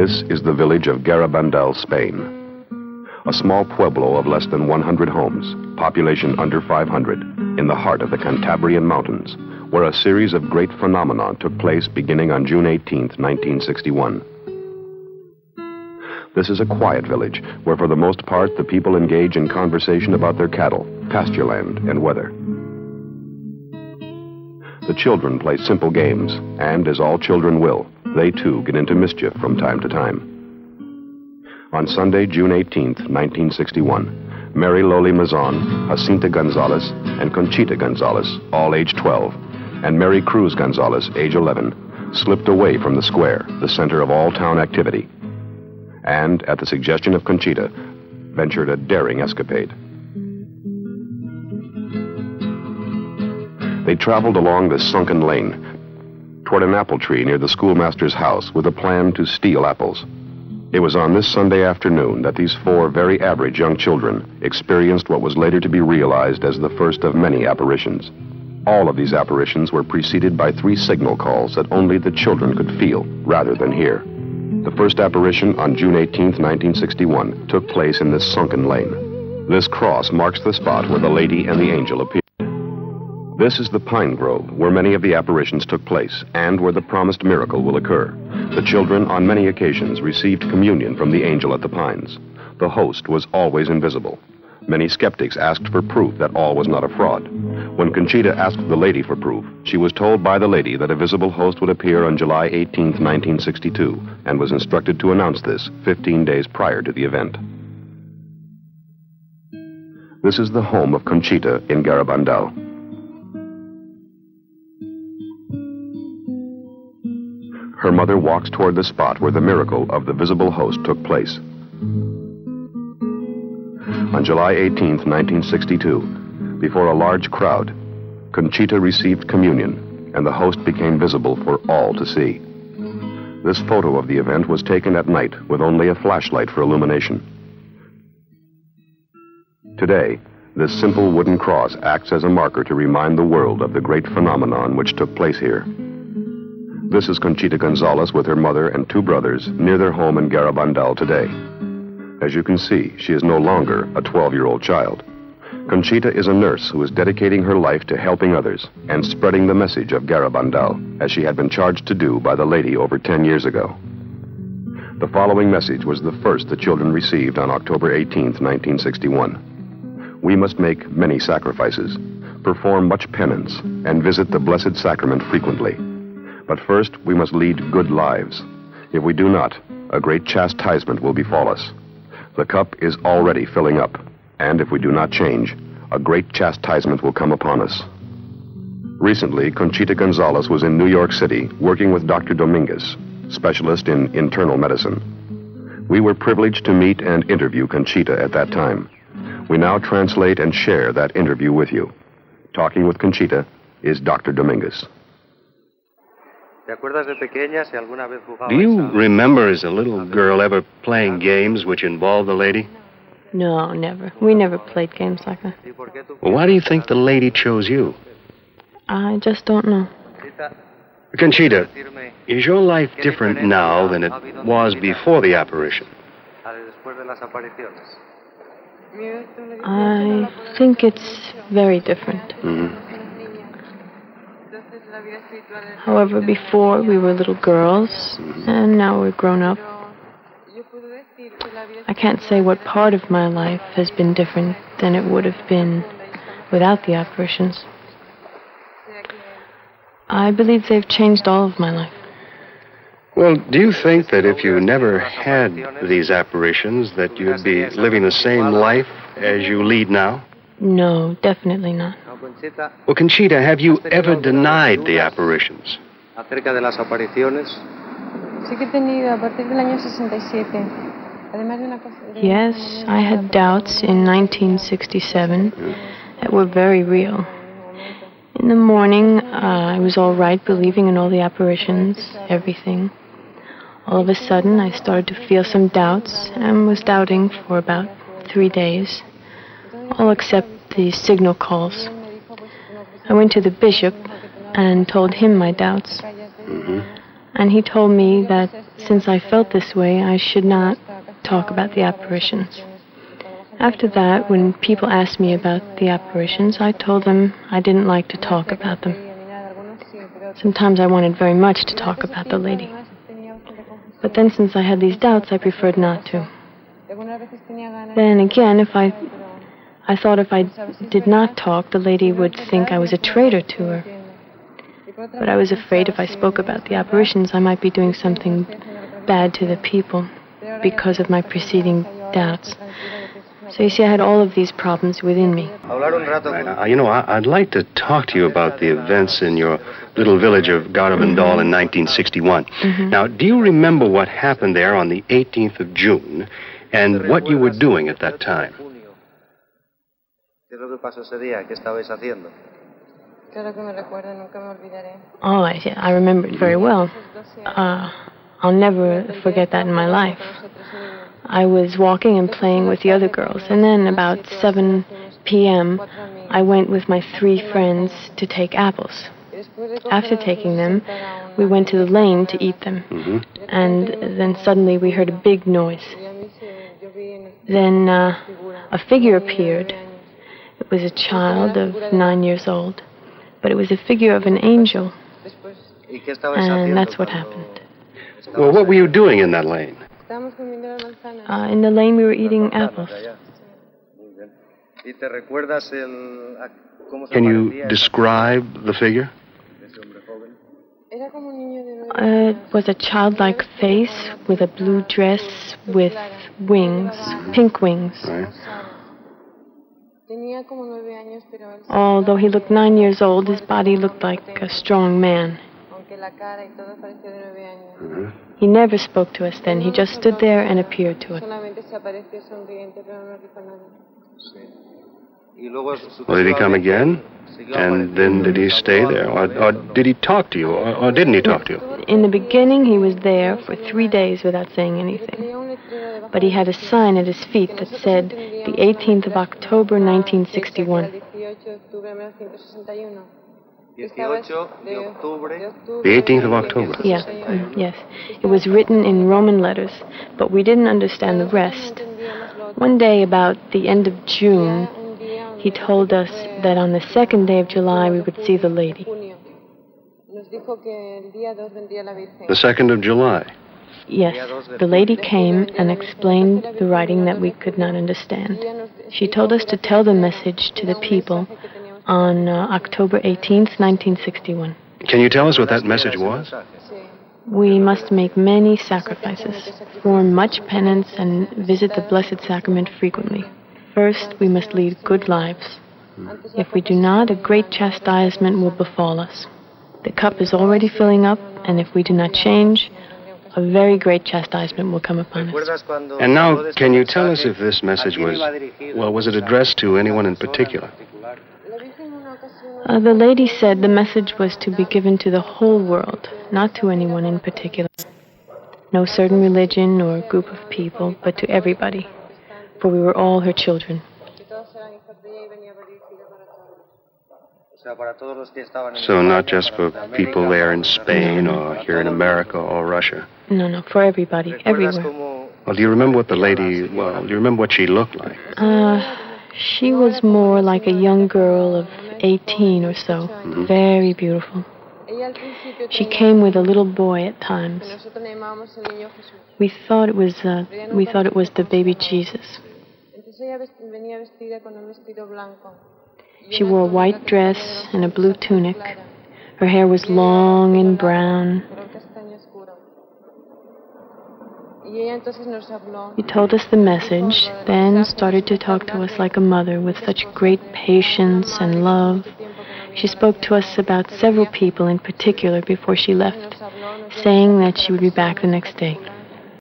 This is the village of Garabandal, Spain. A small pueblo of less than 100 homes, population under 500, in the heart of the Cantabrian Mountains, where a series of great phenomena took place beginning on June 18, 1961. This is a quiet village where for the most part the people engage in conversation about their cattle, pasture land, and weather. The children play simple games, and as all children will, they too get into mischief from time to time. On Sunday, June 18, 1961, Mary Loli Mazon, Jacinta Gonzalez, and Conchita Gonzalez, all age 12, and Mary Cruz Gonzalez, age 11, slipped away from the square, the center of all town activity, and, at the suggestion of Conchita, ventured a daring escapade. They traveled along the sunken lane toward an apple tree near the schoolmaster's house with a plan to steal apples. It was on this Sunday afternoon that these four very average young children experienced what was later to be realized as the first of many apparitions. All of these apparitions were preceded by 3 signal calls that only the children could feel rather than hear. The first apparition on June 18, 1961, took place in this sunken lane. This cross marks the spot where the lady and the angel appeared. This is the pine grove where many of the apparitions took place and where the promised miracle will occur. The children on many occasions received communion from the angel at the pines. The host was always invisible. Many skeptics asked for proof that all was not a fraud. When Conchita asked the lady for proof, she was told by the lady that a visible host would appear on July 18, 1962, and was instructed to announce this 15 days prior to the event. This is the home of Conchita in Garabandal. Her mother walks toward the spot where the miracle of the visible host took place. On July 18, 1962, before a large crowd, Conchita received communion, and the host became visible for all to see. This photo of the event was taken at night with only a flashlight for illumination. Today, this simple wooden cross acts as a marker to remind the world of the great phenomenon which took place here. This is Conchita Gonzalez with her mother and 2 brothers near their home in Garabandal today. As you can see, she is no longer a 12-year-old child. Conchita is a nurse who is dedicating her life to helping others and spreading the message of Garabandal, as she had been charged to do by the lady over 10 years ago. The following message was the first the children received on October 18, 1961. We must make many sacrifices, perform much penance, and visit the Blessed Sacrament frequently. But first, we must lead good lives. If we do not, a great chastisement will befall us. The cup is already filling up, and if we do not change, a great chastisement will come upon us. Recently, Conchita Gonzalez was in New York City working with Dr. Dominguez, specialist in internal medicine. We were privileged to meet and interview Conchita at that time. We now translate and share that interview with you. Talking with Conchita is Dr. Dominguez. Do you remember as a little girl ever playing games which involved the lady? No, never. We never played games like that. Well, why do you think the lady chose you? I just don't know. Conchita, is your life different now than it was before the apparition? I think it's very different. Mm-hmm. However, before we were little girls, and now we're grown up. I can't say what part of my life has been different than it would have been without the apparitions. I believe they've changed all of my life. Well, do you think that if you never had these apparitions, that you'd be living the same life as you lead now? No, definitely not. Well, Conchita, have you ever denied the apparitions? Yes, I had doubts in 1967 that were very real. In the morning, I was all right, believing in all the apparitions, everything. All of a sudden, I started to feel some doubts and was doubting for about 3 days, all except the signal calls. I went to the bishop and told him my doubts. And he told me that since I felt this way, I should not talk about the apparitions. After that, when people asked me about the apparitions, I told them I didn't like to talk about them. Sometimes I wanted very much to talk about the lady. But then since I had these doubts, I preferred not to. Then again, I thought if I did not talk, the lady would think I was a traitor to her. But I was afraid if I spoke about the apparitions, I might be doing something bad to the people because of my preceding doubts. So you see, I had all of these problems within me. Right. You know, I'd like to talk to you about the events in your little village of Garabandal in 1961. Now, do you remember what happened there on the 18th of June and what you were doing at that time? Oh, I remember it very well. I'll never forget that in my life. I was walking and playing with the other girls, and then about 7 p.m., I went with my 3 friends to take apples. After taking them, we went to the lane to eat them, and then suddenly we heard a big noise. Then a figure appeared. It was a child of 9 years old, but it was a figure of an angel, and that's what happened. Well, what were you doing in that lane? In the lane, we were eating apples. Can you describe the figure? It was a childlike face with a blue dress with wings, pink wings. Right. Although he looked 9 years old, his body looked like a strong man. He never spoke to us then. He just stood there and appeared to us. Well, did he come again? And then did he stay there? Or did he talk to you? Or didn't he talk to you? In the beginning, he was there for 3 days without saying anything. But he had a sign at his feet that said, the 18th of October, 1961. The 18th of October? Yeah, yes. It was written in Roman letters, but we didn't understand the rest. One day, about the end of June, he told us that on the 2nd day of July we would see the lady. The 2nd of July? Yes, the lady came and explained the writing that we could not understand. She told us to tell the message to the people on October 18th, 1961. Can you tell us what that message was? We must make many sacrifices, perform much penance, and visit the Blessed Sacrament frequently. First, we must lead good lives. If we do not, a great chastisement will befall us. The cup is already filling up, and if we do not change, a very great chastisement will come upon us. And now, can you tell us if this message was it addressed to anyone in particular? The lady said the message was to be given to the whole world, not to anyone in particular. No certain religion or group of people, but to everybody, for we were all her children. So not just for people there in Spain or here in America or Russia? No, for everybody, everywhere. Well, do you remember what she looked like? She was more like a young girl of 18 or so, very beautiful. She came with a little boy at times. We thought it was the baby Jesus. She wore a white dress and a blue tunic. Her hair was long and brown. He told us the message, then started to talk to us like a mother with such great patience and love. She spoke to us about several people in particular before she left, saying that she would be back the next day.